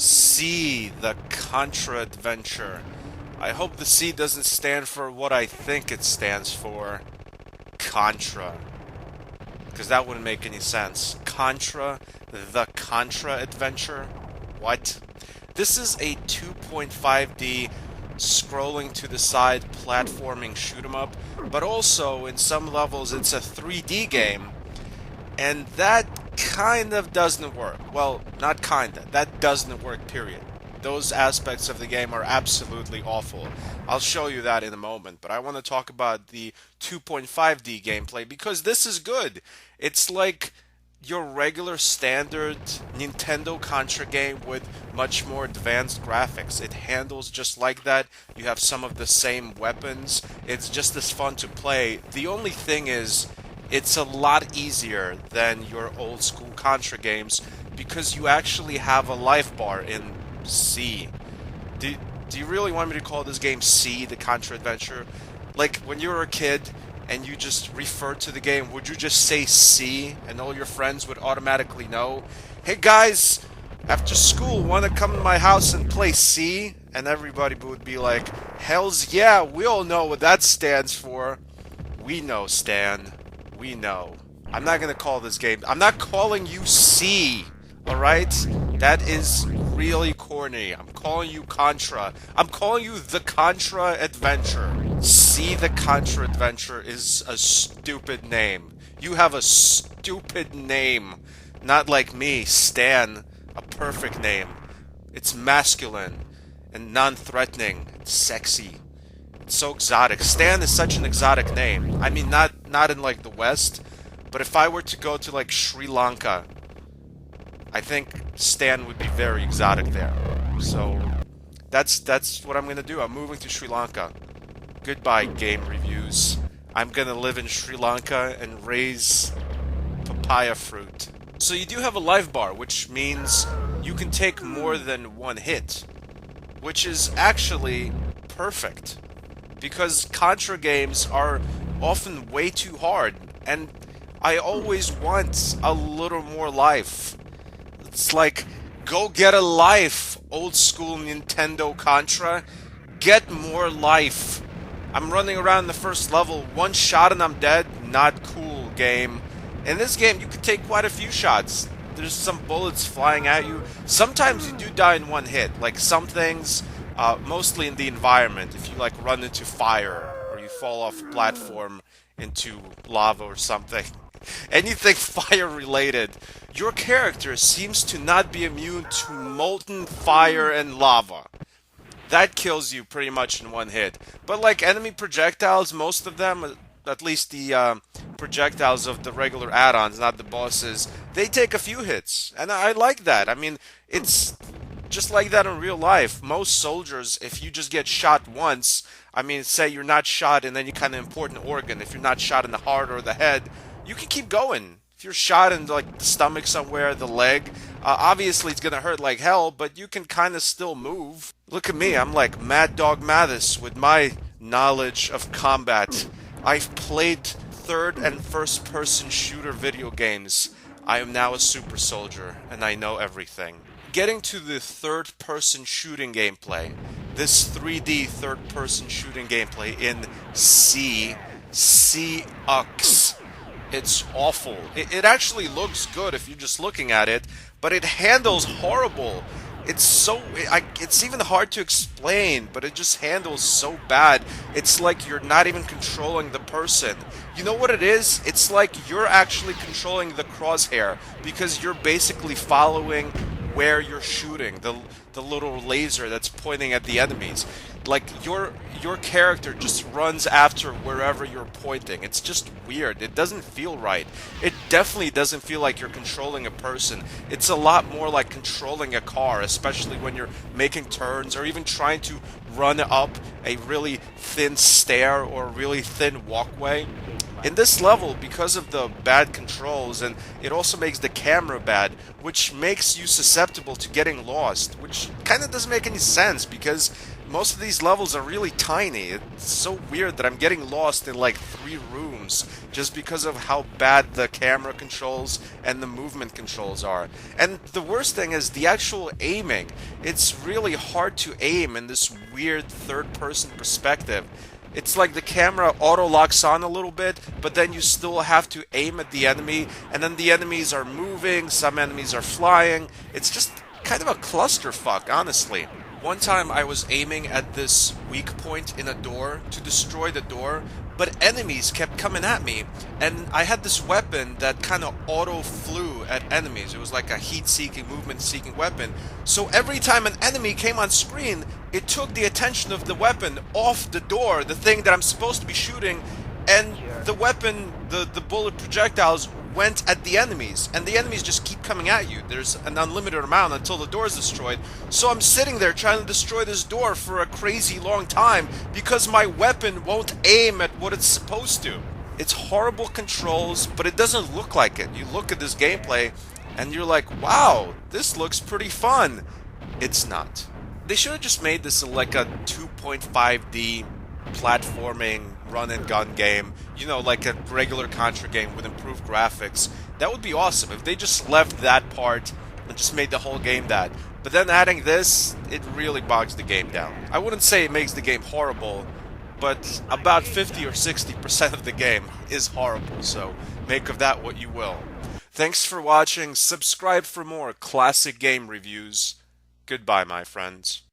C, the Contra adventure. I hope the C doesn't stand for what I think it stands for. Contra. Because that wouldn't make any sense. Contra, the Contra adventure? What? This is a 2.5D scrolling to the side platforming shoot 'em up, but also in some levels it's a 3D game, and that kind of doesn't work. Well, not kinda. That doesn't work, period. Those aspects of the game are absolutely awful. I'll show you that in a moment, but I want to talk about the 2.5D gameplay because this is good. It's like your regular standard Nintendo Contra game with much more advanced graphics. It handles just like that. You have some of the same weapons. It's just as fun to play. The only thing is, it's a lot easier than your old school Contra games because you actually have a life bar in C. Do you really want me to call this game C, the Contra Adventure? Like, when you were a kid and you just referred to the game, would you just say C and all your friends would automatically know? Hey guys, after school, want to come to my house and play C? And everybody would be like, hells yeah, we all know what that stands for. We know, Stan. We know. I'm not gonna call this game. I'm not calling you C, alright? That is really corny. I'm calling you Contra. I'm calling you the Contra Adventure. C, the Contra Adventure is a stupid name. You have a stupid name. Not like me, Stan. A perfect name. It's masculine and non-threatening. It's sexy. So exotic. Stan is such an exotic name. I mean, not in like the West, but if I were to go to like Sri Lanka, I think Stan would be very exotic there. So that's what I'm gonna do. I'm moving to Sri Lanka. Goodbye, game reviews. I'm gonna live in Sri Lanka and raise papaya fruit. So you do have a life bar, which means you can take more than one hit, which is actually perfect. Because Contra games are often way too hard, and I always want a little more life. It's like, go get a life, old school Nintendo Contra. Get more life. I'm running around the first level, one shot and I'm dead. Not cool, game. In this game, you can take quite a few shots. There's some bullets flying at you. Sometimes you do die in one hit. Like some things, mostly in the environment. If you like run into fire or you fall off a platform into lava or something. Anything fire related. Your character seems to not be immune to molten fire and lava. That kills you pretty much in one hit. But like enemy projectiles, most of them, at least the projectiles of the regular add-ons, not the bosses, they take a few hits. And I like that. I mean, it's just like that in real life. Most soldiers, if you just get shot once, I mean, say you're not shot in any kind of important organ, if you're not shot in the heart or the head, you can keep going. If you're shot in like the stomach somewhere, the leg, obviously it's gonna hurt like hell, but you can kind of still move. Look at me, I'm like Mad Dog Mathis with my knowledge of combat. I've played third and first person shooter video games. I am now a super soldier, and I know everything. Getting to the third person shooting gameplay, this 3D third person shooting gameplay in C sucks. It's awful. It actually looks good if you're just looking at it, but it handles horrible. It's even hard to explain, but it just handles so bad. It's like you're not even controlling the person. You know what it is? It's like you're actually controlling the crosshair because you're basically following where you're shooting, the little laser that's pointing at the enemies. Like your character just runs after wherever you're pointing. It's just weird. It doesn't feel right. It definitely doesn't feel like you're controlling a person. It's a lot more like controlling a car, especially when you're making turns or even trying to run up a really thin stair or a really thin walkway. In this level, because of the bad controls, and it also makes the camera bad, which makes you susceptible to getting lost, which kind of doesn't make any sense because most of these levels are really tiny. It's so weird that I'm getting lost in like 3 rooms just because of how bad the camera controls and the movement controls are. And the worst thing is the actual aiming. It's really hard to aim in this weird third-person perspective. It's like the camera auto locks on a little bit, but then you still have to aim at the enemy, and then the enemies are moving, some enemies are flying. It's just kind of a clusterfuck, honestly. One time I was aiming at this weak point in a door to destroy the door, but enemies kept coming at me, and I had this weapon that kind of auto flew at enemies. It was like a heat-seeking, movement-seeking weapon. So every time an enemy came on screen, it took the attention of the weapon off the door, the thing that I'm supposed to be shooting, and the weapon, the bullet projectiles went at the enemies, and the enemies just keep coming at you. There's an unlimited amount until the door is destroyed. So I'm sitting there trying to destroy this door for a crazy long time because my weapon won't aim at what it's supposed to. It's horrible controls, but it doesn't look like it. You look at this gameplay and you're like, wow, this looks pretty fun. It's not. They should have just made this like a 2.5D platforming run and gun game, you know, like a regular Contra game with improved graphics. That would be awesome if they just left that part and just made the whole game that. But then adding this, it really bogs the game down. I wouldn't say it makes the game horrible, but about 50 or 60% of the game is horrible, so make of that what you will. Thanks for watching. Subscribe for more classic game reviews. Goodbye, my friends.